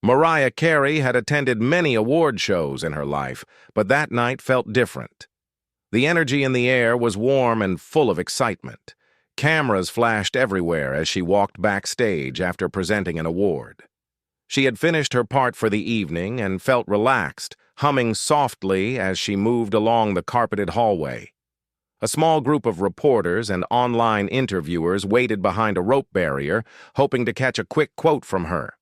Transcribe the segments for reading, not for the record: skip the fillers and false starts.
Mariah Carey had attended many award shows in her life, but that night felt different. The energy in the air was warm and full of excitement. Cameras flashed everywhere as she walked backstage after presenting an award. She had finished her part for the evening and felt relaxed, humming softly as she moved along the carpeted hallway. A small group of reporters and online interviewers waited behind a rope barrier, hoping to catch a quick quote from her.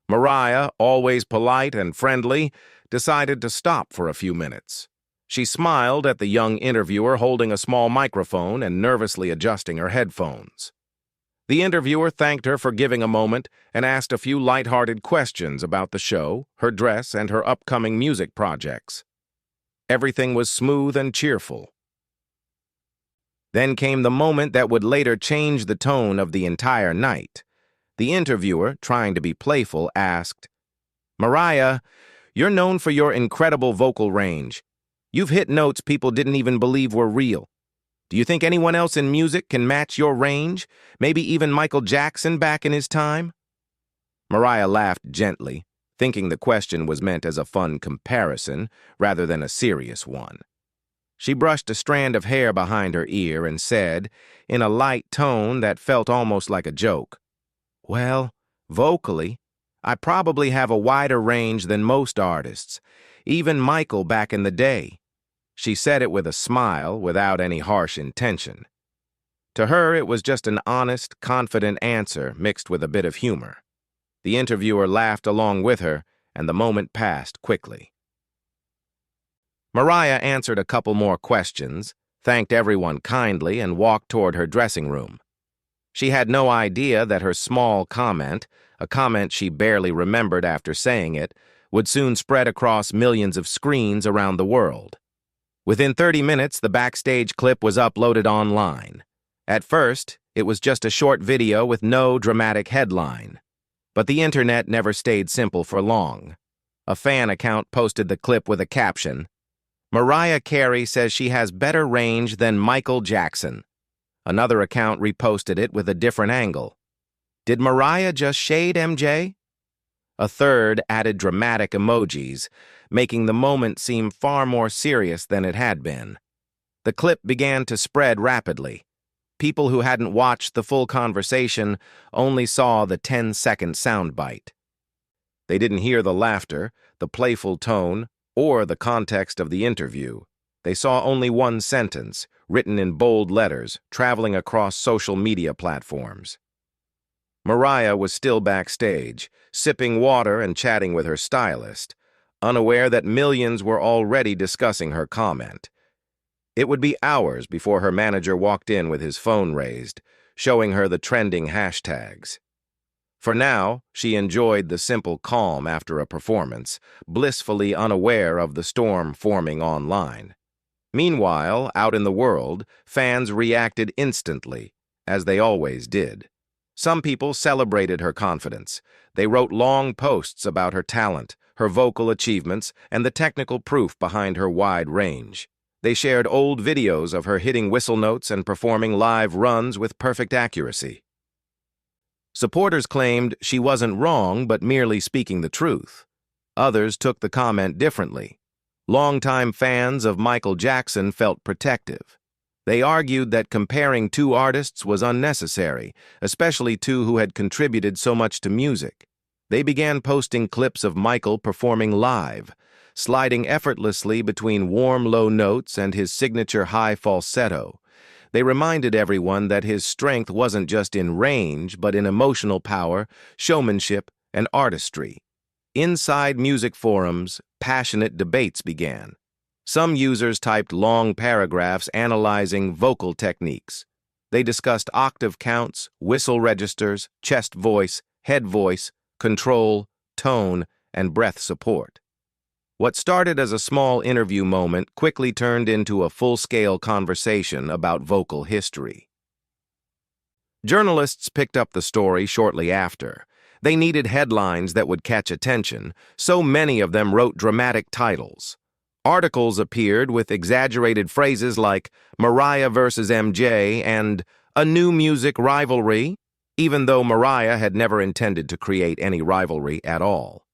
Mariah, always polite and friendly, decided to stop for a few minutes. She smiled at the young interviewer holding a small microphone and nervously adjusting her headphones. The interviewer thanked her for giving a moment and asked a few lighthearted questions about the show, her dress, and her upcoming music projects. Everything was smooth and cheerful. Then came the moment that would later change the tone of the entire night. The interviewer, trying to be playful, asked, "Mariah, you're known for your incredible vocal range. You've hit notes people didn't even believe were real. Do you think anyone else in music can match your range? Maybe even Michael Jackson back in his time?" Mariah laughed gently, thinking the question was meant as a fun comparison rather than a serious one. She brushed a strand of hair behind her ear and said, in a light tone that felt almost like a joke, "Well, vocally, I probably have a wider range than most artists, even Michael back in the day." She said it with a smile, without any harsh intention. To her, it was just an honest, confident answer mixed with a bit of humor. The interviewer laughed along with her, and the moment passed quickly. Mariah answered a couple more questions, thanked everyone kindly, and walked toward her dressing room. She had no idea that her small comment, a comment she barely remembered after saying it, would soon spread across millions of screens around the world. Within 30 minutes, the backstage clip was uploaded online. At first, it was just a short video with no dramatic headline. But the internet never stayed simple for long. A fan account posted the clip with a caption, "Mariah Carey says she has better range than Michael Jackson." Another account reposted it with a different angle. "Did Mariah just shade MJ?" A third added dramatic emojis, making the moment seem far more serious than it had been. The clip began to spread rapidly. People who hadn't watched the full conversation only saw the 10-second soundbite. They didn't hear the laughter, the playful tone, or the context of the interview. They saw only one sentence, written in bold letters, traveling across social media platforms. Mariah was still backstage, sipping water and chatting with her stylist, unaware that millions were already discussing her comment. It would be hours before her manager walked in with his phone raised, showing her the trending hashtags. For now, she enjoyed the simple calm after a performance, blissfully unaware of the storm forming online. Meanwhile, out in the world, fans reacted instantly, as they always did. Some people celebrated her confidence. They wrote long posts about her talent, her vocal achievements, and the technical proof behind her wide range. They shared old videos of her hitting whistle notes and performing live runs with perfect accuracy. Supporters claimed she wasn't wrong but merely speaking the truth. Others took the comment differently. Longtime fans of Michael Jackson felt protective. They argued that comparing two artists was unnecessary, especially two who had contributed so much to music. They began posting clips of Michael performing live, sliding effortlessly between warm low notes and his signature high falsetto. They reminded everyone that his strength wasn't just in range, but in emotional power, showmanship, and artistry. Inside music forums, passionate debates began. Some users typed long paragraphs analyzing vocal techniques. They discussed octave counts, whistle registers, chest voice, head voice, control, tone, and breath support. What started as a small interview moment quickly turned into a full-scale conversation about vocal history. Journalists picked up the story shortly after. They needed headlines that would catch attention, so many of them wrote dramatic titles. Articles appeared with exaggerated phrases like Mariah versus MJ and a new music rivalry, even though Mariah had never intended to create any rivalry at all.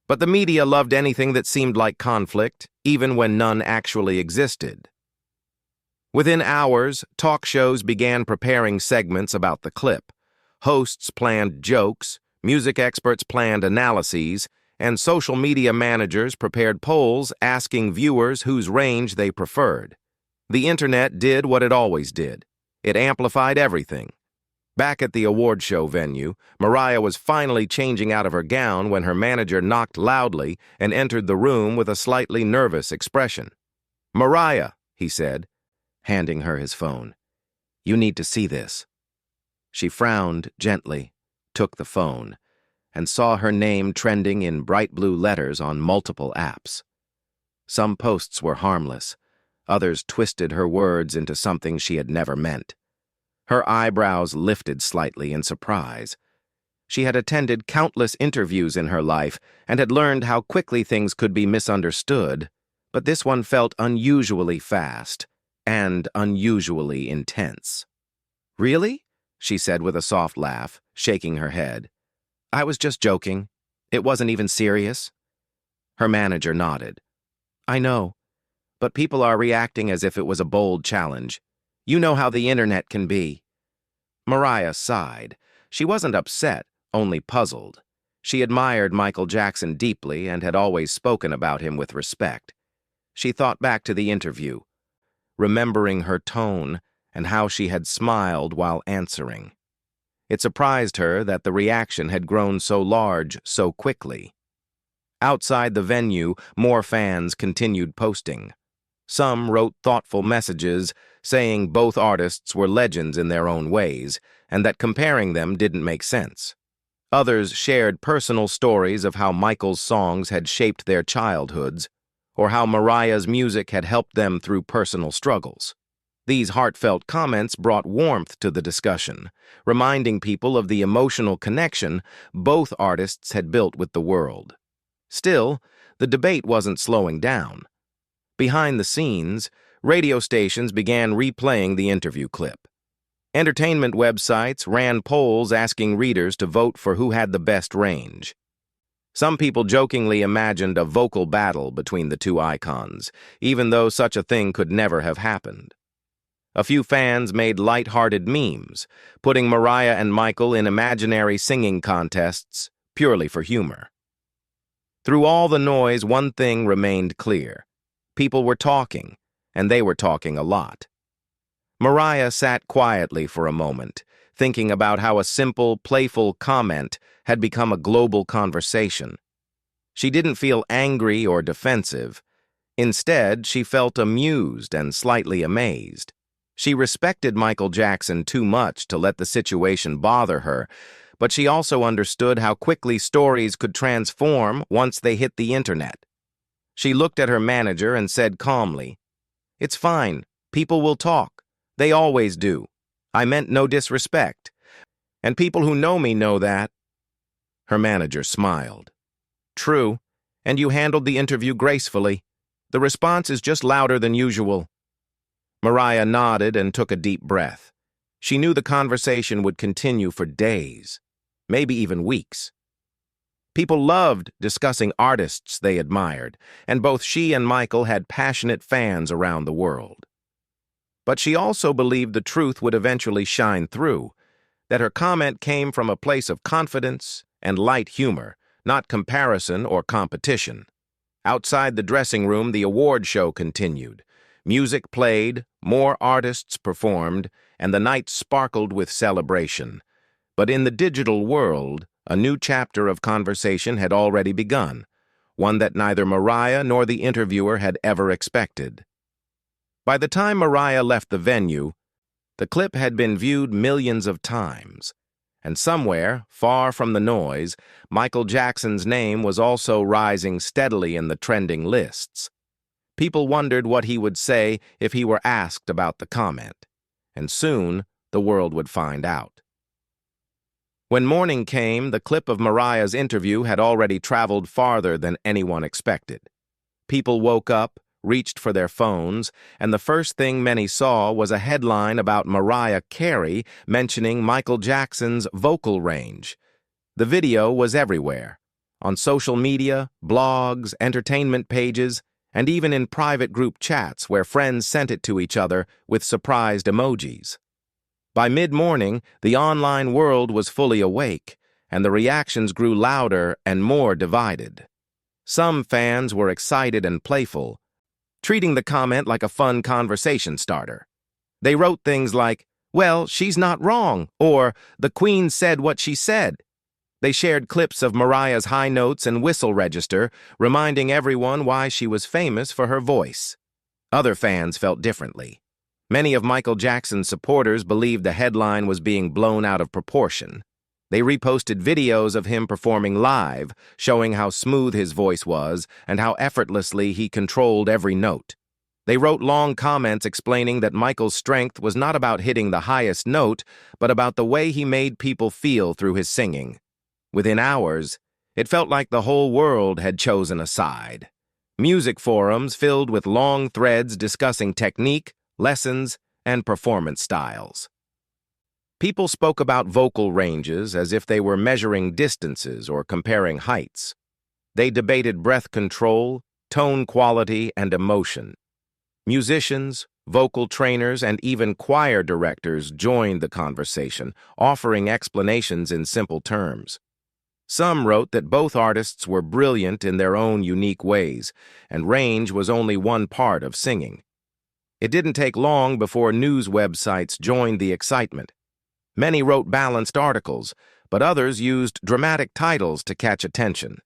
But the media loved anything that seemed like conflict, even when none actually existed. Within hours, talk shows began preparing segments about the clip. Hosts planned jokes, music experts planned analyses, and social media managers prepared polls asking viewers whose range they preferred. The internet did what it always did. It amplified everything. Back at the award show venue, Mariah was finally changing out of her gown when her manager knocked loudly and entered the room with a slightly nervous expression. "Mariah," he said, handing her his phone. "You need to see this." She frowned gently, took the phone, and saw her name trending in bright blue letters on multiple apps. Some posts were harmless. Others twisted her words into something she had never meant. Her eyebrows lifted slightly in surprise. She had attended countless interviews in her life and had learned how quickly things could be misunderstood, but this one felt unusually fast and unusually intense. "Really?" she said with a soft laugh, shaking her head. "I was just joking. It wasn't even serious." Her manager nodded. "I know, but people are reacting as if it was a bold challenge. You know how the internet can be." Mariah sighed. She wasn't upset, only puzzled. She admired Michael Jackson deeply and had always spoken about him with respect. She thought back to the interview, remembering her tone and how she had smiled while answering. It surprised her that the reaction had grown so large so quickly. Outside the venue, more fans continued posting. Some wrote thoughtful messages saying both artists were legends in their own ways and that comparing them didn't make sense. Others shared personal stories of how Michael's songs had shaped their childhoods or how Mariah's music had helped them through personal struggles. These heartfelt comments brought warmth to the discussion, reminding people of the emotional connection both artists had built with the world. Still, the debate wasn't slowing down. Behind the scenes, radio stations began replaying the interview clip. Entertainment websites ran polls asking readers to vote for who had the best range. Some people jokingly imagined a vocal battle between the two icons, even though such a thing could never have happened. A few fans made light-hearted memes, putting Mariah and Michael in imaginary singing contests purely for humor. Through all the noise, one thing remained clear. People were talking, and they were talking a lot. Mariah sat quietly for a moment, thinking about how a simple, playful comment had become a global conversation. She didn't feel angry or defensive. Instead, she felt amused and slightly amazed. She respected Michael Jackson too much to let the situation bother her, but she also understood how quickly stories could transform once they hit the internet. She looked at her manager and said calmly, "It's fine. People will talk. They always do. I meant no disrespect. And people who know me know that." Her manager smiled. "True, and you handled the interview gracefully. The response is just louder than usual." Mariah nodded and took a deep breath. She knew the conversation would continue for days, maybe even weeks. People loved discussing artists they admired, and both she and Michael had passionate fans around the world. But she also believed the truth would eventually shine through, that her comment came from a place of confidence and light humor, not comparison or competition. Outside the dressing room, the award show continued. Music played, more artists performed, and the night sparkled with celebration. But in the digital world, a new chapter of conversation had already begun, one that neither Mariah nor the interviewer had ever expected. By the time Mariah left the venue, the clip had been viewed millions of times, and somewhere, far from the noise, Michael Jackson's name was also rising steadily in the trending lists. People wondered what he would say if he were asked about the comment, and soon the world would find out. When morning came, the clip of Mariah's interview had already traveled farther than anyone expected. People woke up, reached for their phones, and the first thing many saw was a headline about Mariah Carey mentioning Michael Jackson's vocal range. The video was everywhere. on social media, blogs, entertainment pages, and even in private group chats where friends sent it to each other with surprised emojis. By mid-morning, the online world was fully awake, and the reactions grew louder and more divided. Some fans were excited and playful, treating the comment like a fun conversation starter. They wrote things like, "Well, she's not wrong," or "The Queen said what she said." They shared clips of Mariah's high notes and whistle register, reminding everyone why she was famous for her voice. Other fans felt differently. Many of Michael Jackson's supporters believed the headline was being blown out of proportion. They reposted videos of him performing live, showing how smooth his voice was and how effortlessly he controlled every note. They wrote long comments explaining that Michael's strength was not about hitting the highest note, but about the way he made people feel through his singing. Within hours, it felt like the whole world had chosen a side. Music forums filled with long threads discussing technique, lessons, and performance styles. People spoke about vocal ranges as if they were measuring distances or comparing heights. They debated breath control, tone quality, and emotion. Musicians, vocal trainers, and even choir directors joined the conversation, offering explanations in simple terms. Some wrote that both artists were brilliant in their own unique ways, and range was only one part of singing. It didn't take long before news websites joined the excitement. Many wrote balanced articles, but others used dramatic titles to catch attention.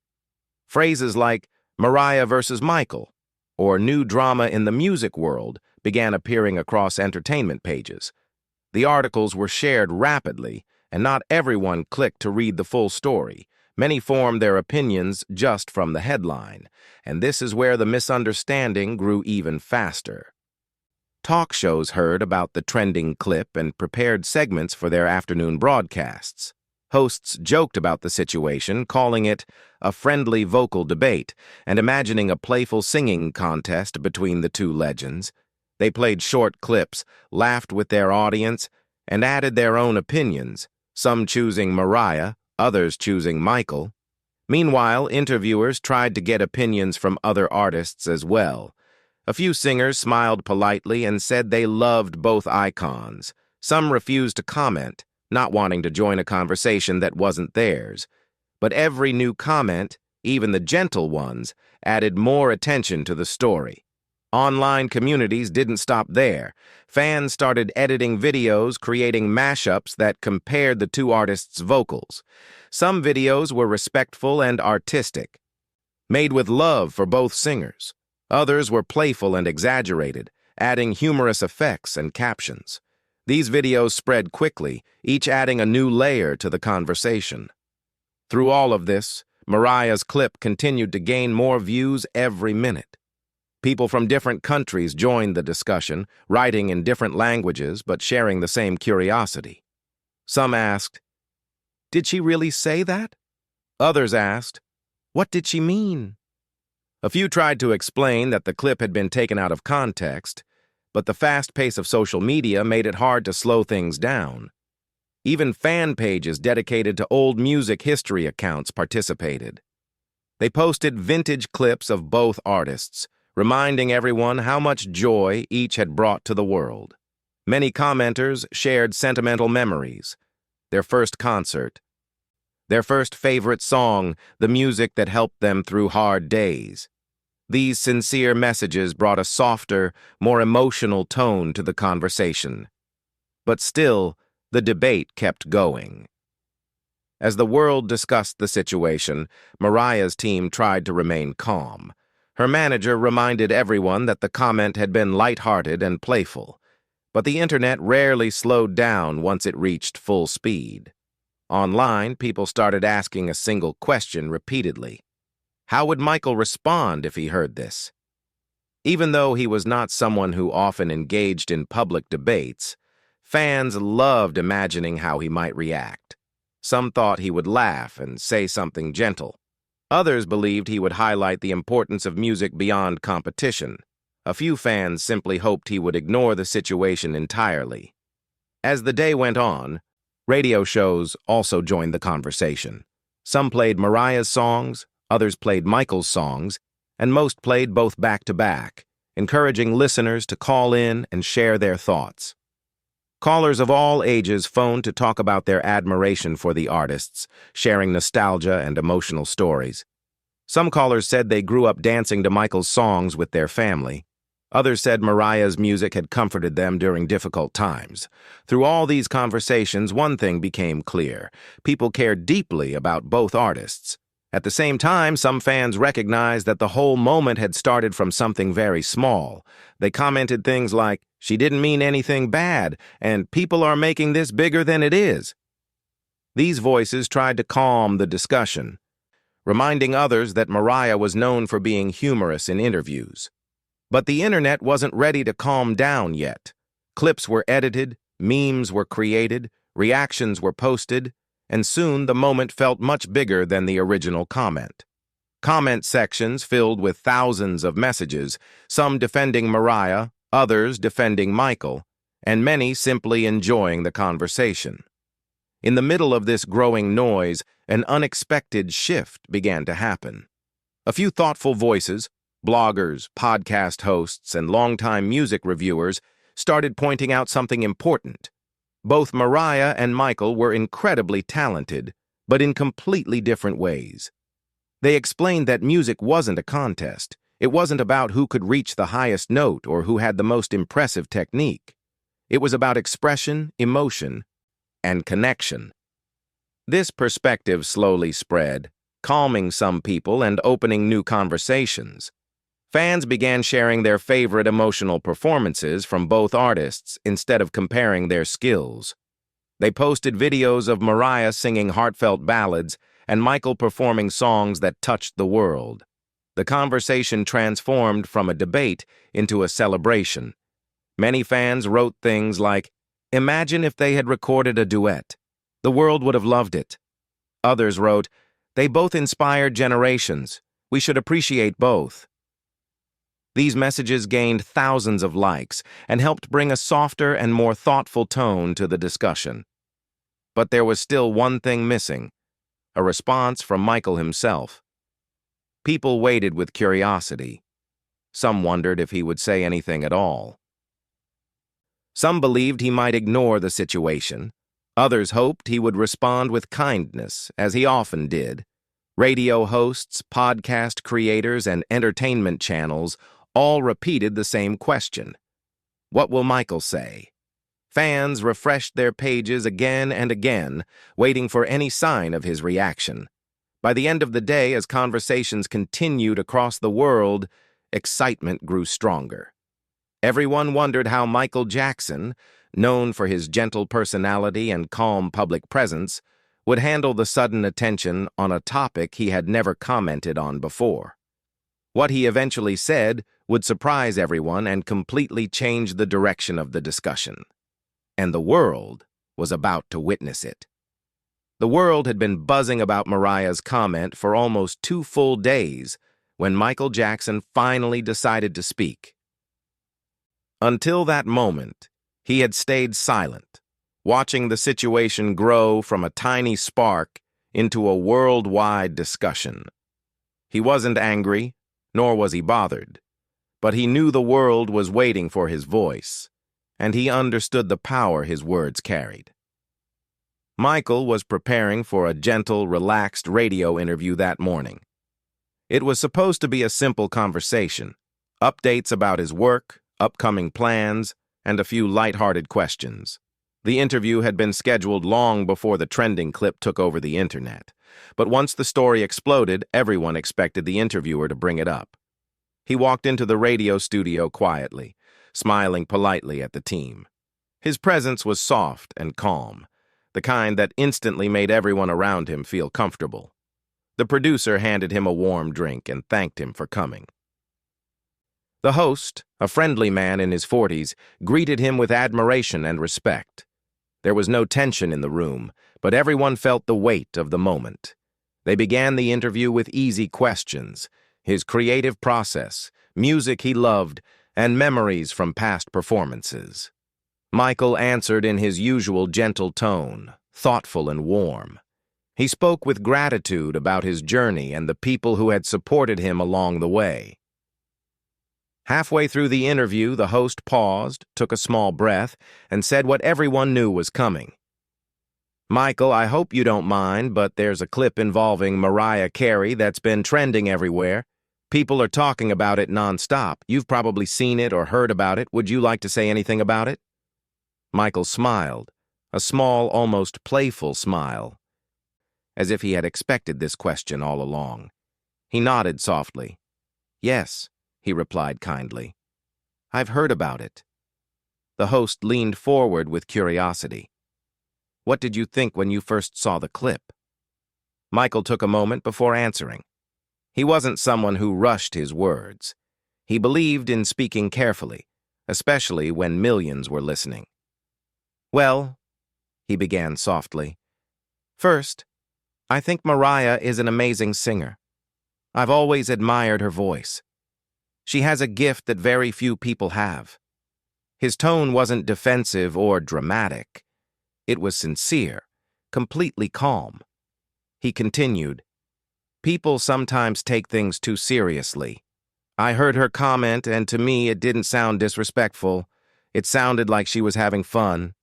Phrases like "Mariah versus Michael" or "new drama in the music world" began appearing across entertainment pages. The articles were shared rapidly, and not everyone clicked to read the full story. Many formed their opinions just from the headline, and this is where the misunderstanding grew even faster. Talk shows heard about the trending clip and prepared segments for their afternoon broadcasts. Hosts joked about the situation, calling it a friendly vocal debate and imagining a playful singing contest between the two legends. They played short clips, laughed with their audience, and added their own opinions, some choosing Mariah, others choosing Michael. Meanwhile, interviewers tried to get opinions from other artists as well. A few singers smiled politely and said they loved both icons. Some refused to comment, not wanting to join a conversation that wasn't theirs. But every new comment, even the gentle ones, added more attention to the story. Online communities didn't stop there. Fans started editing videos, creating mashups that compared the two artists' vocals. Some videos were respectful and artistic, made with love for both singers. Others were playful and exaggerated, adding humorous effects and captions. These videos spread quickly, each adding a new layer to the conversation. Through all of this, Mariah's clip continued to gain more views every minute. People from different countries joined the discussion, writing in different languages but sharing the same curiosity. Some asked, "Did she really say that?" Others asked, "What did she mean?" A few tried to explain that the clip had been taken out of context, but the fast pace of social media made it hard to slow things down. Even fan pages dedicated to old music history accounts participated. They posted vintage clips of both artists, reminding everyone how much joy each had brought to the world. Many commenters shared sentimental memories, their first concert, their first favorite song, the music that helped them through hard days. These sincere messages brought a softer, more emotional tone to the conversation. But still, the debate kept going. As the world discussed the situation, Mariah's team tried to remain calm. Her manager reminded everyone that the comment had been lighthearted and playful, but the internet rarely slowed down once it reached full speed. Online, people started asking a single question repeatedly. How would Michael respond if he heard this? Even though he was not someone who often engaged in public debates, fans loved imagining how he might react. Some thought he would laugh and say something gentle. Others believed he would highlight the importance of music beyond competition. A few fans simply hoped he would ignore the situation entirely. As the day went on, radio shows also joined the conversation. Some played Mariah's songs, others played Michael's songs, and most played both back-to-back, encouraging listeners to call in and share their thoughts. Callers of all ages phoned to talk about their admiration for the artists, sharing nostalgia and emotional stories. Some callers said they grew up dancing to Michael's songs with their family. Others said Mariah's music had comforted them during difficult times. Through all these conversations, one thing became clear. People cared deeply about both artists. At the same time, some fans recognized that the whole moment had started from something very small. They commented things like, "She didn't mean anything bad," and "People are making this bigger than it is." These voices tried to calm the discussion, reminding others that Mariah was known for being humorous in interviews. But the internet wasn't ready to calm down yet. Clips were edited, memes were created, reactions were posted, and soon the moment felt much bigger than the original comment. Comment sections filled with thousands of messages, some defending Mariah, others defending Michael, and many simply enjoying the conversation. In the middle of this growing noise, an unexpected shift began to happen. A few thoughtful voices, bloggers, podcast hosts, and longtime music reviewers started pointing out something important. Both Mariah and Michael were incredibly talented, but in completely different ways. They explained that music wasn't a contest. It wasn't about who could reach the highest note or who had the most impressive technique. It was about expression, emotion, and connection. This perspective slowly spread, calming some people and opening new conversations. Fans began sharing their favorite emotional performances from both artists instead of comparing their skills. They posted videos of Mariah singing heartfelt ballads and Michael performing songs that touched the world. The conversation transformed from a debate into a celebration. Many fans wrote things like, "Imagine if they had recorded a duet. The world would have loved it." Others wrote, "They both inspired generations. We should appreciate both." These messages gained thousands of likes and helped bring a softer and more thoughtful tone to the discussion. But there was still one thing missing: a response from Michael himself. People waited with curiosity. Some wondered if he would say anything at all. Some believed he might ignore the situation. Others hoped he would respond with kindness, as he often did. Radio hosts, podcast creators, and entertainment channels all repeated the same question. What will Michael say? Fans refreshed their pages again and again, waiting for any sign of his reaction. By the end of the day, as conversations continued across the world, excitement grew stronger. Everyone wondered how Michael Jackson, known for his gentle personality and calm public presence, would handle the sudden attention on a topic he had never commented on before. What he eventually said would surprise everyone and completely change the direction of the discussion. And the world was about to witness it. The world had been buzzing about Mariah's comment for almost 2 full days when Michael Jackson finally decided to speak. Until that moment, he had stayed silent, watching the situation grow from a tiny spark into a worldwide discussion. He wasn't angry, nor was he bothered, but he knew the world was waiting for his voice, and he understood the power his words carried. Michael was preparing for a gentle, relaxed radio interview that morning. It was supposed to be a simple conversation, updates about his work, upcoming plans, and a few light-hearted questions. The interview had been scheduled long before the trending clip took over the internet. But once the story exploded, everyone expected the interviewer to bring it up. He walked into the radio studio quietly, smiling politely at the team. His presence was soft and calm, the kind that instantly made everyone around him feel comfortable. The producer handed him a warm drink and thanked him for coming. The host, a friendly man in his 40s, greeted him with admiration and respect. There was no tension in the room, but everyone felt the weight of the moment. They began the interview with easy questions: his creative process, music he loved, and memories from past performances. Michael answered in his usual gentle tone, thoughtful and warm. He spoke with gratitude about his journey and the people who had supported him along the way. Halfway through the interview, the host paused, took a small breath, and said what everyone knew was coming. "Michael, I hope you don't mind, but there's a clip involving Mariah Carey that's been trending everywhere. People are talking about it nonstop. You've probably seen it or heard about it. Would you like to say anything about it?" Michael smiled, a small, almost playful smile, as if he had expected this question all along. He nodded softly. "Yes," he replied kindly. "I've heard about it." The host leaned forward with curiosity. "What did you think when you first saw the clip?" Michael took a moment before answering. He wasn't someone who rushed his words. He believed in speaking carefully, especially when millions were listening. "Well," he began softly, "first, I think Mariah is an amazing singer. I've always admired her voice. She has a gift that very few people have." His tone wasn't defensive or dramatic. It was sincere, completely calm. He continued, "People sometimes take things too seriously. I heard her comment, and to me it didn't sound disrespectful. It sounded like she was having fun."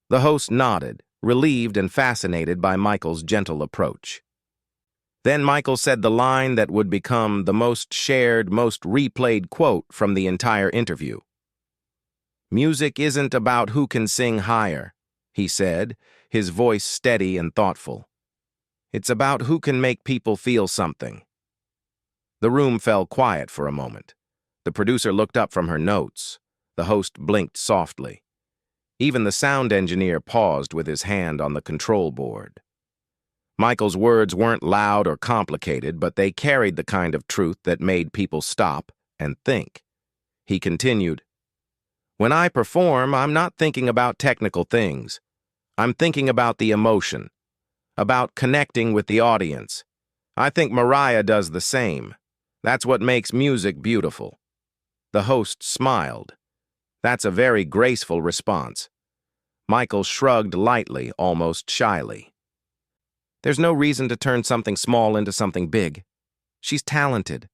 The host nodded, relieved and fascinated by Michael's gentle approach. Then Michael said the line that would become the most shared, most replayed quote from the entire interview. "Music isn't about who can sing higher," he said, his voice steady and thoughtful. "It's about who can make people feel something." The room fell quiet for a moment. The producer looked up from her notes. The host blinked softly. Even the sound engineer paused with his hand on the control board. Michael's words weren't loud or complicated, but they carried the kind of truth that made people stop and think. He continued, "When I perform, I'm not thinking about technical things. I'm thinking about the emotion, about connecting with the audience. I think Mariah does the same. That's what makes music beautiful." The host smiled. "That's a very graceful response." Michael shrugged lightly, almost shyly. "There's no reason to turn something small into something big. She's talented.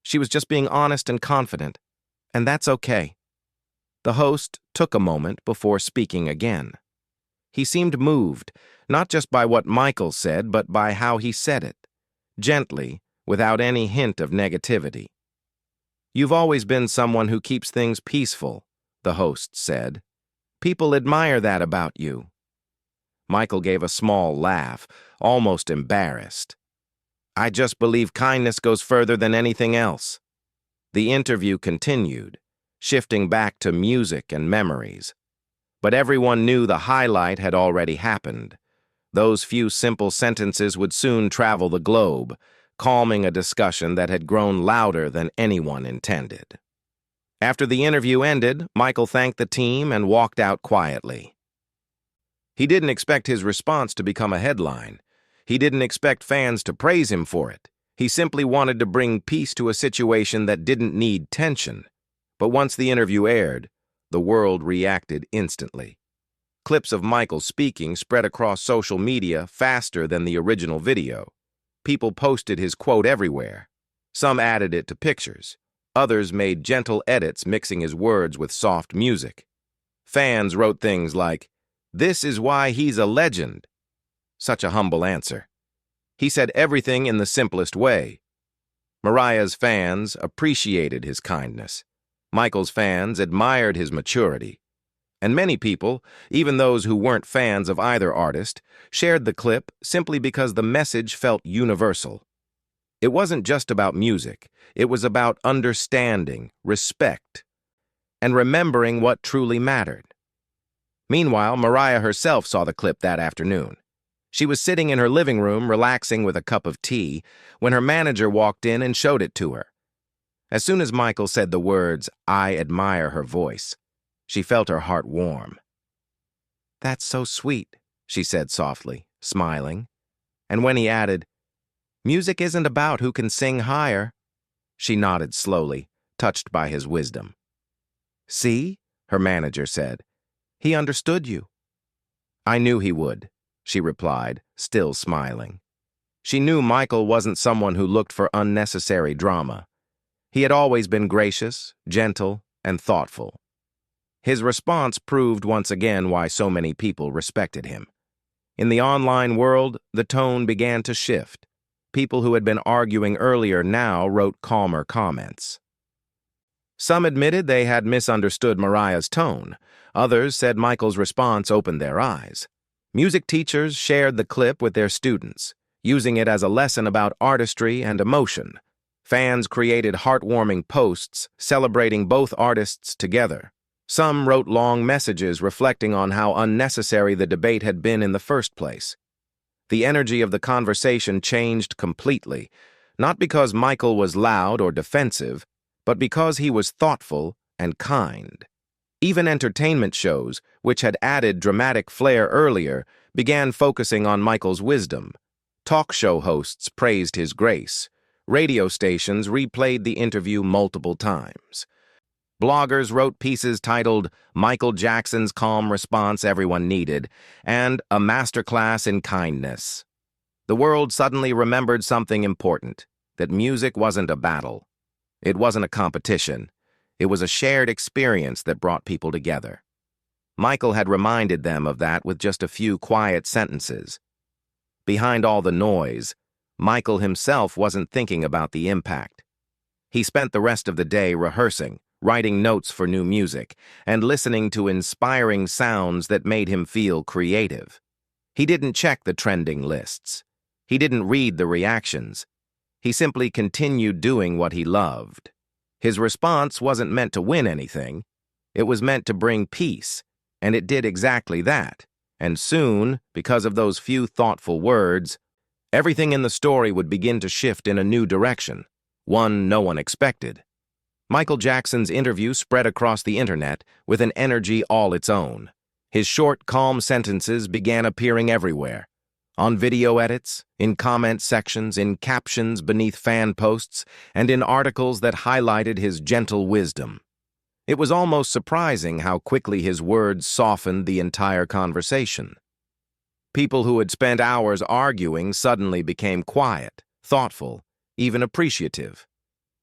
She was just being honest and confident, and that's okay." The host took a moment before speaking again. He seemed moved, not just by what Michael said, but by how he said it, gently, without any hint of negativity. "You've always been someone who keeps things peaceful," the host said. "People admire that about you." Michael gave a small laugh, almost embarrassed. "I just believe kindness goes further than anything else." The interview continued, shifting back to music and memories. But everyone knew the highlight had already happened. Those few simple sentences would soon travel the globe, calming a discussion that had grown louder than anyone intended. After the interview ended, Michael thanked the team and walked out quietly. He didn't expect his response to become a headline. He didn't expect fans to praise him for it. He simply wanted to bring peace to a situation that didn't need tension. But once the interview aired, the world reacted instantly. Clips of Michael speaking spread across social media faster than the original video. People posted his quote everywhere. Some added it to pictures. Others made gentle edits mixing his words with soft music. Fans wrote things like, "This is why he's a legend." Such a humble answer. He said everything in the simplest way. Mariah's fans appreciated his kindness. Michael's fans admired his maturity. And many people, even those who weren't fans of either artist, shared the clip simply because the message felt universal. It wasn't just about music. It was about understanding, respect, and remembering what truly mattered. Meanwhile, Mariah herself saw the clip that afternoon. She was sitting in her living room, relaxing with a cup of tea, when her manager walked in and showed it to her. As soon as Michael said the words, "I admire her voice," she felt her heart warm. "That's so sweet," she said softly, smiling. And when he added, "Music isn't about who can sing higher," she nodded slowly, touched by his wisdom. "See," her manager said, "he understood you." "I knew he would." she replied, still smiling. She knew Michael wasn't someone who looked for unnecessary drama. He had always been gracious, gentle, and thoughtful. His response proved once again why so many people respected him. In the online world, the tone began to shift. People who had been arguing earlier now wrote calmer comments. Some admitted they had misunderstood Mariah's tone. Others said Michael's response opened their eyes. Music teachers shared the clip with their students, using it as a lesson about artistry and emotion. Fans created heartwarming posts celebrating both artists together. Some wrote long messages reflecting on how unnecessary the debate had been in the first place. The energy of the conversation changed completely, not because Michael was loud or defensive, but because he was thoughtful and kind. Even entertainment shows, which had added dramatic flair earlier, began focusing on Michael's wisdom. Talk show hosts praised his grace. Radio stations replayed the interview multiple times. Bloggers wrote pieces titled "Michael Jackson's Calm Response Everyone Needed" and "A Masterclass in Kindness." The world suddenly remembered something important, that music wasn't a battle. It wasn't a competition. It was a shared experience that brought people together. Michael had reminded them of that with just a few quiet sentences. Behind all the noise, Michael himself wasn't thinking about the impact. He spent the rest of the day rehearsing, writing notes for new music, and listening to inspiring sounds that made him feel creative. He didn't check the trending lists. He didn't read the reactions. He simply continued doing what he loved. His response wasn't meant to win anything. It was meant to bring peace, and it did exactly that. And soon, because of those few thoughtful words, everything in the story would begin to shift in a new direction, one no one expected. Michael Jackson's interview spread across the internet with an energy all its own. His short, calm sentences began appearing everywhere. On video edits, in comment sections, in captions beneath fan posts, and in articles that highlighted his gentle wisdom. It was almost surprising how quickly his words softened the entire conversation. People who had spent hours arguing suddenly became quiet, thoughtful, even appreciative.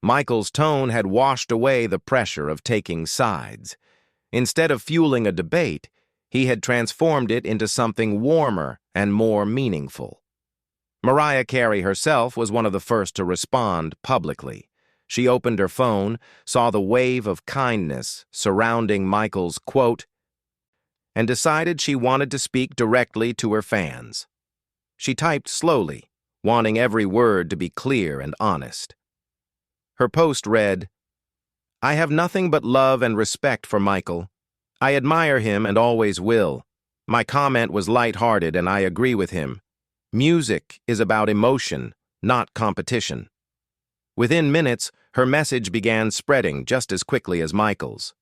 Michael's tone had washed away the pressure of taking sides. Instead of fueling a debate, he had transformed it into something warmer and more meaningful. Mariah Carey herself was one of the first to respond publicly. She opened her phone, saw the wave of kindness surrounding Michael's quote, and decided she wanted to speak directly to her fans. She typed slowly, wanting every word to be clear and honest. Her post read, "I have nothing but love and respect for Michael. I admire him and always will. My comment was lighthearted and I agree with him. Music is about emotion, not competition." Within minutes, her message began spreading just as quickly as Michael's.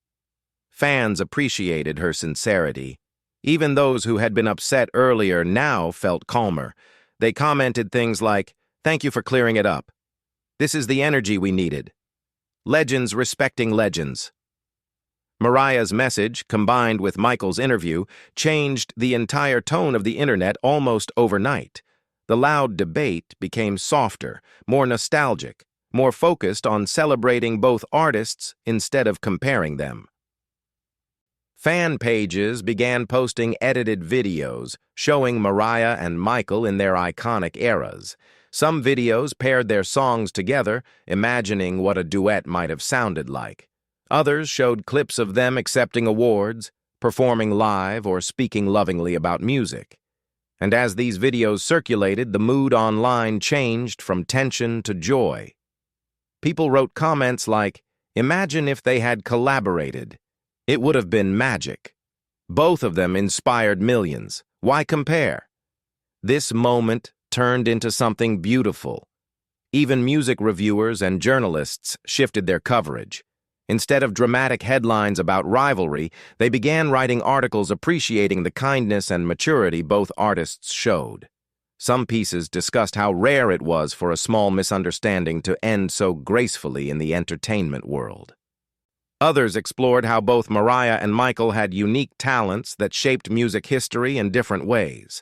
Fans appreciated her sincerity. Even those who had been upset earlier now felt calmer. They commented things like, "Thank you for clearing it up. This is the energy we needed. Legends respecting legends." Mariah's message, combined with Michael's interview, changed the entire tone of the internet almost overnight. The loud debate became softer, more nostalgic, more focused on celebrating both artists instead of comparing them. Fan pages began posting edited videos showing Mariah and Michael in their iconic eras. Some videos paired their songs together, imagining what a duet might have sounded like. Others showed clips of them accepting awards, performing live, or speaking lovingly about music. And as these videos circulated, the mood online changed from tension to joy. People wrote comments like, "Imagine if they had collaborated. It would have been magic. Both of them inspired millions. Why compare?" This moment turned into something beautiful. Even music reviewers and journalists shifted their coverage. Instead of dramatic headlines about rivalry, they began writing articles appreciating the kindness and maturity both artists showed. Some pieces discussed how rare it was for a small misunderstanding to end so gracefully in the entertainment world. Others explored how both Mariah and Michael had unique talents that shaped music history in different ways.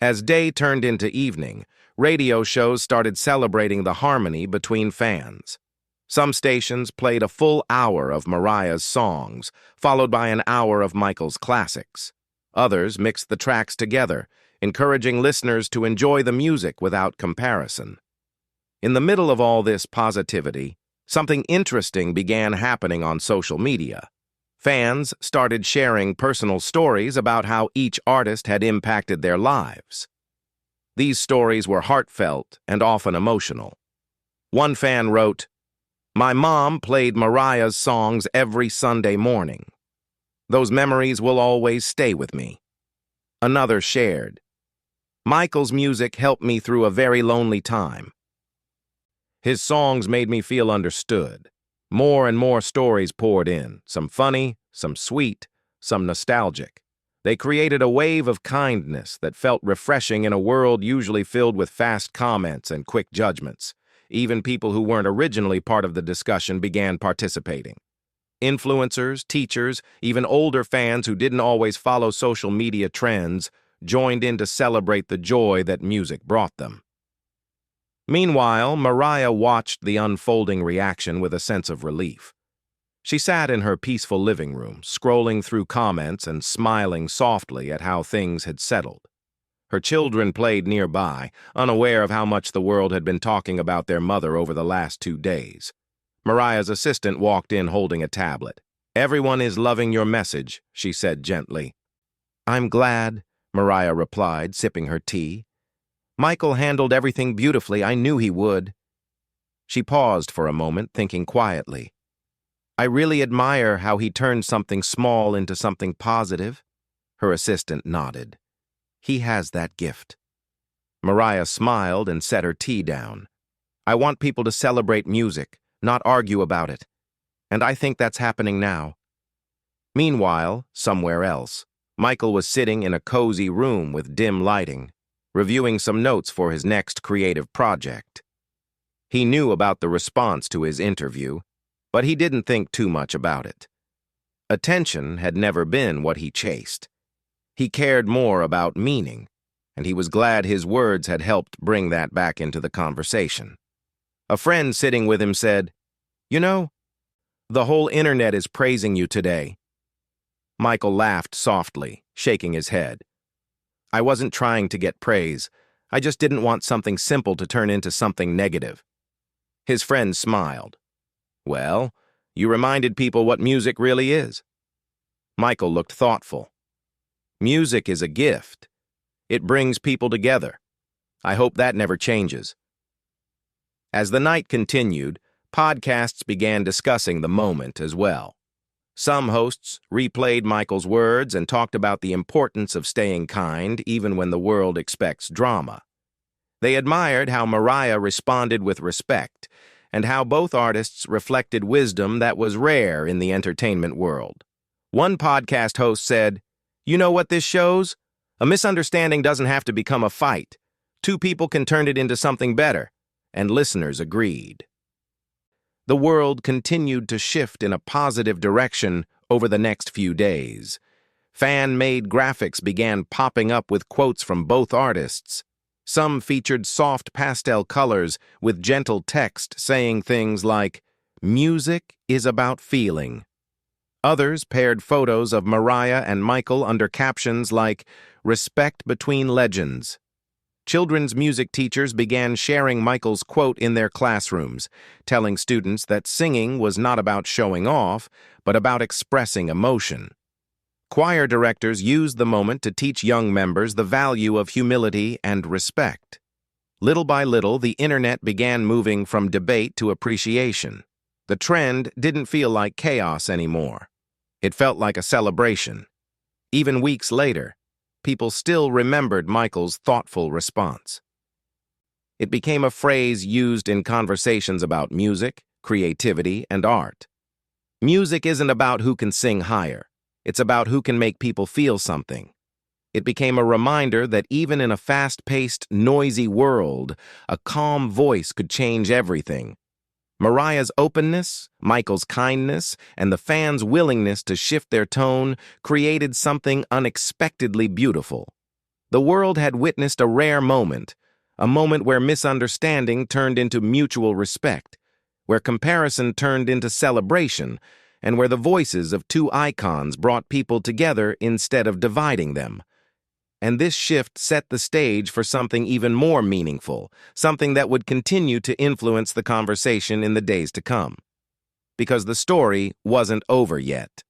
As day turned into evening, radio shows started celebrating the harmony between fans. Some stations played a full hour of Mariah's songs, followed by an hour of Michael's classics. Others mixed the tracks together, encouraging listeners to enjoy the music without comparison. In the middle of all this positivity, something interesting began happening on social media. Fans started sharing personal stories about how each artist had impacted their lives. These stories were heartfelt and often emotional. One fan wrote, "My mom played Mariah's songs every Sunday morning. Those memories will always stay with me." Another shared, "Michael's music helped me through a very lonely time. His songs made me feel understood." More and more stories poured in, some funny, some sweet, some nostalgic. They created a wave of kindness that felt refreshing in a world usually filled with fast comments and quick judgments. Even people who weren't originally part of the discussion began participating. Influencers, teachers, even older fans who didn't always follow social media trends joined in to celebrate the joy that music brought them. Meanwhile, Mariah watched the unfolding reaction with a sense of relief. She sat in her peaceful living room, scrolling through comments and smiling softly at how things had settled. Her children played nearby, unaware of how much the world had been talking about their mother over the last 2 days. Mariah's assistant walked in holding a tablet. "Everyone is loving your message," she said gently. "I'm glad," Mariah replied, sipping her tea. "Michael handled everything beautifully. I knew he would." She paused for a moment, thinking quietly. "I really admire how he turned something small into something positive." Her assistant nodded. "He has that gift." Mariah smiled and set her tea down. "I want people to celebrate music, not argue about it. And I think that's happening now." Meanwhile, somewhere else, Michael was sitting in a cozy room with dim lighting, reviewing some notes for his next creative project. He knew about the response to his interview, but he didn't think too much about it. Attention had never been what he chased. He cared more about meaning, and he was glad his words had helped bring that back into the conversation. A friend sitting with him said, "You know, the whole internet is praising you today." Michael laughed softly, shaking his head. "I wasn't trying to get praise. I just didn't want something simple to turn into something negative." His friend smiled. "Well, you reminded people what music really is." Michael looked thoughtful. "Music is a gift. It brings people together. I hope that never changes." As the night continued, podcasts began discussing the moment as well. Some hosts replayed Michael's words and talked about the importance of staying kind even when the world expects drama. They admired how Mariah responded with respect and how both artists reflected wisdom that was rare in the entertainment world. One podcast host said, "You know what this shows? A misunderstanding doesn't have to become a fight. 2 people can turn it into something better." And listeners agreed. The world continued to shift in a positive direction over the next few days. Fan-made graphics began popping up with quotes from both artists. Some featured soft pastel colors with gentle text saying things like, "Music is about feeling." Others paired photos of Mariah and Michael under captions like, "Respect between legends." Children's music teachers began sharing Michael's quote in their classrooms, telling students that singing was not about showing off, but about expressing emotion. Choir directors used the moment to teach young members the value of humility and respect. Little by little, the internet began moving from debate to appreciation. The trend didn't feel like chaos anymore. It felt like a celebration. Even weeks later, people still remembered Michael's thoughtful response. It became a phrase used in conversations about music, creativity, and art. Music isn't about who can sing higher. It's about who can make people feel something. It became a reminder that even in a fast-paced, noisy world, a calm voice could change everything. Mariah's openness, Michael's kindness, and the fans' willingness to shift their tone created something unexpectedly beautiful. The world had witnessed a rare moment, a moment where misunderstanding turned into mutual respect, where comparison turned into celebration, and where the voices of two icons brought people together instead of dividing them. And this shift set the stage for something even more meaningful, something that would continue to influence the conversation in the days to come. Because the story wasn't over yet.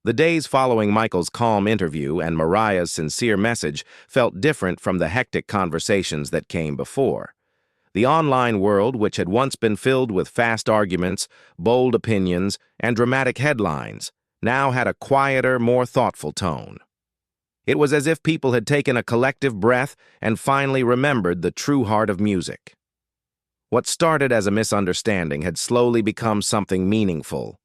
The days following Michael's calm interview and Mariah's sincere message felt different from the hectic conversations that came before. The online world, which had once been filled with fast arguments, bold opinions, and dramatic headlines, now had a quieter, more thoughtful tone. It was as if people had taken a collective breath and finally remembered the true heart of music. What started as a misunderstanding had slowly become something meaningful.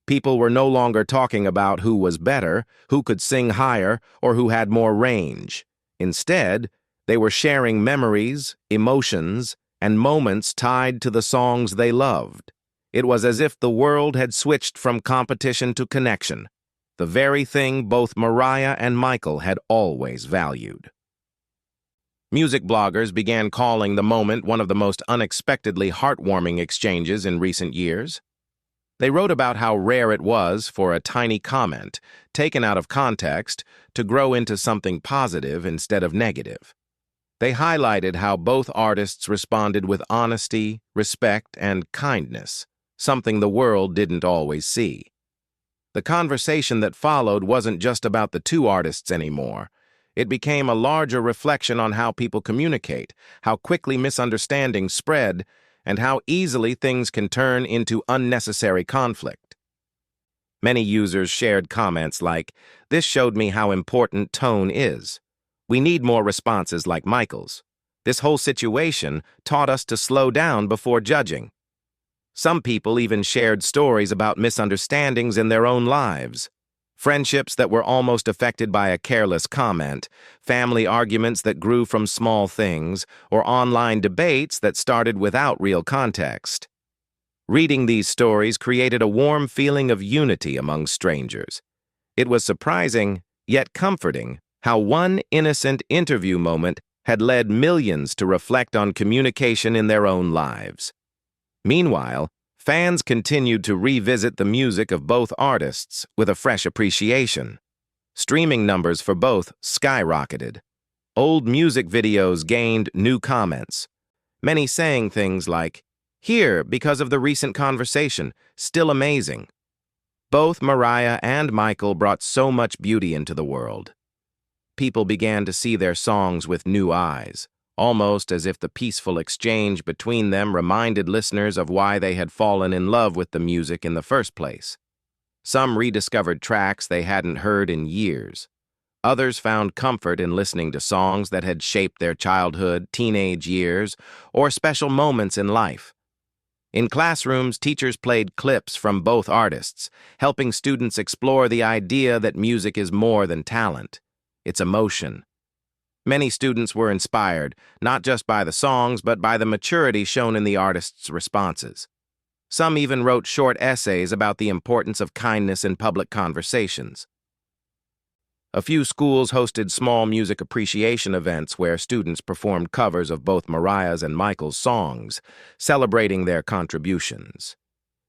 People were no longer talking about who was better, who could sing higher, or who had more range. Instead, they were sharing memories, emotions, and moments tied to the songs they loved. It was as if the world had switched from competition to connection, the very thing both Mariah and Michael had always valued. Music bloggers began calling the moment one of the most unexpectedly heartwarming exchanges in recent years. They wrote about how rare it was for a tiny comment, taken out of context, to grow into something positive instead of negative. They highlighted how both artists responded with honesty, respect, and kindness, something the world didn't always see. The conversation that followed wasn't just about the two artists anymore. It became a larger reflection on how people communicate, how quickly misunderstandings spread, and how easily things can turn into unnecessary conflict. Many users shared comments like, "This showed me how important tone is. We need more responses like Michael's. This whole situation taught us to slow down before judging." Some people even shared stories about misunderstandings in their own lives. Friendships that were almost affected by a careless comment, family arguments that grew from small things, or online debates that started without real context. Reading these stories created a warm feeling of unity among strangers. It was surprising, yet comforting, how one innocent interview moment had led millions to reflect on communication in their own lives. Meanwhile, fans continued to revisit the music of both artists with a fresh appreciation. Streaming numbers for both skyrocketed. Old music videos gained new comments, many saying things like, "Here because of the recent conversation, still amazing." Both Mariah and Michael brought so much beauty into the world. People began to see their songs with new eyes, almost as if the peaceful exchange between them reminded listeners of why they had fallen in love with the music in the first place. Some rediscovered tracks they hadn't heard in years. Others found comfort in listening to songs that had shaped their childhood, teenage years, or special moments in life. In classrooms, teachers played clips from both artists, helping students explore the idea that music is more than talent. It's emotion. Many students were inspired, not just by the songs, but by the maturity shown in the artists' responses. Some even wrote short essays about the importance of kindness in public conversations. A few schools hosted small music appreciation events where students performed covers of both Mariah's and Michael's songs, celebrating their contributions.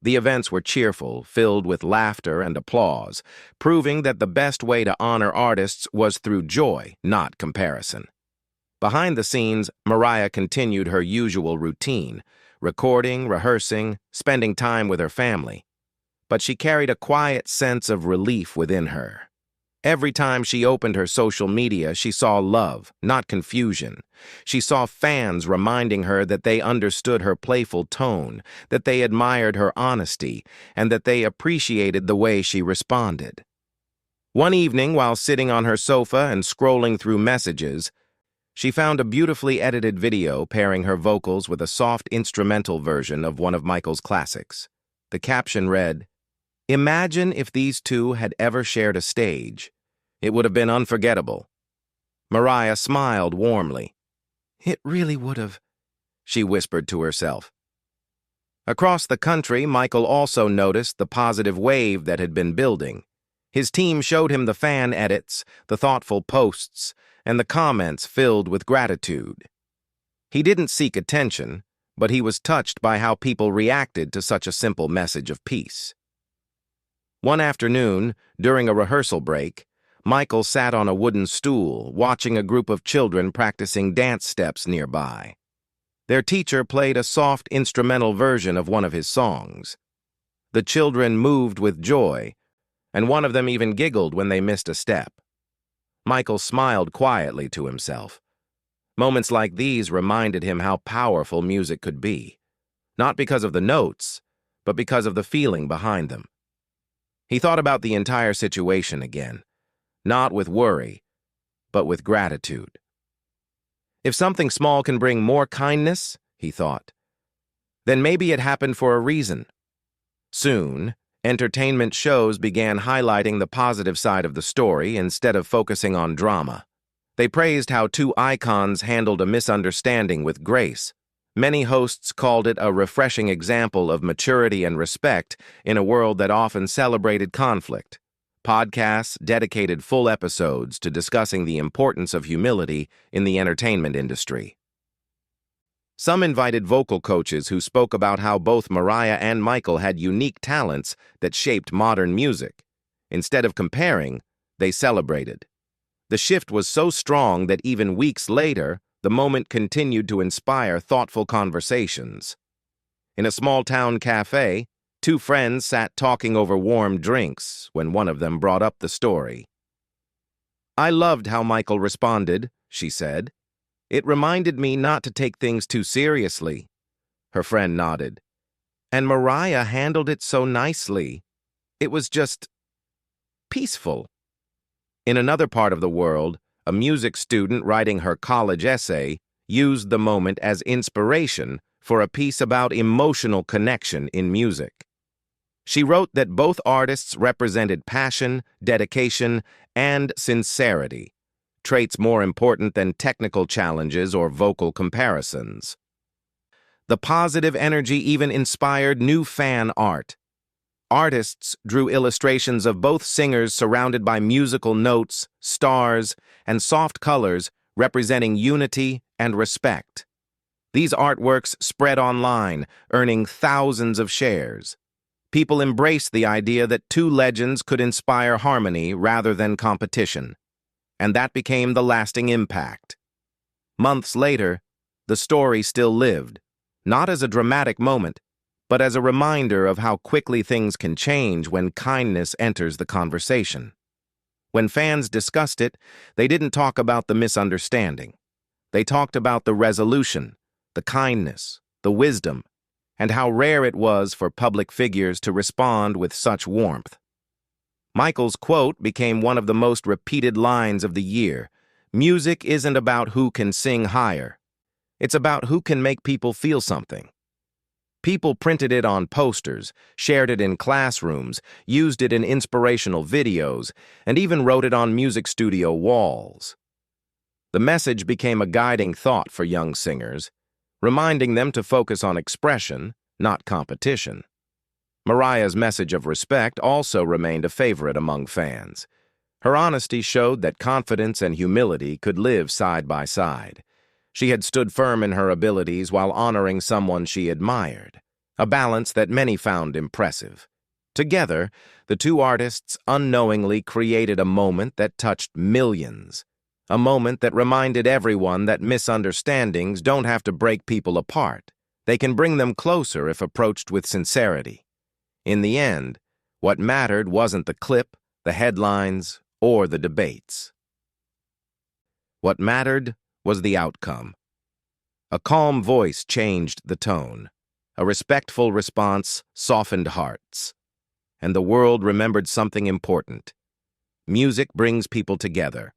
The events were cheerful, filled with laughter and applause, proving that the best way to honor artists was through joy, not comparison. Behind the scenes, Mariah continued her usual routine, recording, rehearsing, spending time with her family. But she carried a quiet sense of relief within her. Every time she opened her social media, she saw love, not confusion. She saw fans reminding her that they understood her playful tone, that they admired her honesty, and that they appreciated the way she responded. One evening, while sitting on her sofa and scrolling through messages, she found a beautifully edited video pairing her vocals with a soft instrumental version of one of Michael's classics. The caption read, "Imagine if these two had ever shared a stage. It would have been unforgettable." Mariah smiled warmly. "It really would have," she whispered to herself. Across the country, Michael also noticed the positive wave that had been building. His team showed him the fan edits, the thoughtful posts, and the comments filled with gratitude. He didn't seek attention, but he was touched by how people reacted to such a simple message of peace. One afternoon, during a rehearsal break, Michael sat on a wooden stool, watching a group of children practicing dance steps nearby. Their teacher played a soft instrumental version of one of his songs. The children moved with joy, and one of them even giggled when they missed a step. Michael smiled quietly to himself. Moments like these reminded him how powerful music could be, not because of the notes, but because of the feeling behind them. He thought about the entire situation again, not with worry, but with gratitude. If something small can bring more kindness, he thought, then maybe it happened for a reason. Soon, entertainment shows began highlighting the positive side of the story instead of focusing on drama. They praised how two icons handled a misunderstanding with grace. Many hosts called it a refreshing example of maturity and respect in a world that often celebrated conflict. Podcasts dedicated full episodes to discussing the importance of humility in the entertainment industry. Some invited vocal coaches who spoke about how both Mariah and Michael had unique talents that shaped modern music. Instead of comparing, they celebrated. The shift was so strong that even weeks later, the moment continued to inspire thoughtful conversations. In a small-town cafe, two friends sat talking over warm drinks when one of them brought up the story. "I loved how Michael responded," she said. "It reminded me not to take things too seriously." Her friend nodded. "And Mariah handled it so nicely. It was just peaceful." In another part of the world, a music student writing her college essay used the moment as inspiration for a piece about emotional connection in music. She wrote that both artists represented passion, dedication, and sincerity, traits more important than technical challenges or vocal comparisons. The positive energy even inspired new fan art. Artists drew illustrations of both singers surrounded by musical notes, stars, and soft colors representing unity and respect. These artworks spread online, earning thousands of shares. People embraced the idea that two legends could inspire harmony rather than competition, and that became the lasting impact. Months later, the story still lived, not as a dramatic moment, but as a reminder of how quickly things can change when kindness enters the conversation. When fans discussed it, they didn't talk about the misunderstanding. They talked about the resolution, the kindness, the wisdom, and how rare it was for public figures to respond with such warmth. Michael's quote became one of the most repeated lines of the year. "Music isn't about who can sing higher. It's about who can make people feel something." People printed it on posters, shared it in classrooms, used it in inspirational videos, and even wrote it on music studio walls. The message became a guiding thought for young singers, reminding them to focus on expression, not competition. Mariah's message of respect also remained a favorite among fans. Her honesty showed that confidence and humility could live side by side. She had stood firm in her abilities while honoring someone she admired, a balance that many found impressive. Together, the two artists unknowingly created a moment that touched millions, a moment that reminded everyone that misunderstandings don't have to break people apart. They can bring them closer if approached with sincerity. In the end, what mattered wasn't the clip, the headlines, or the debates. What mattered was the outcome. A calm voice changed the tone. A respectful response softened hearts. And the world remembered something important. Music brings people together,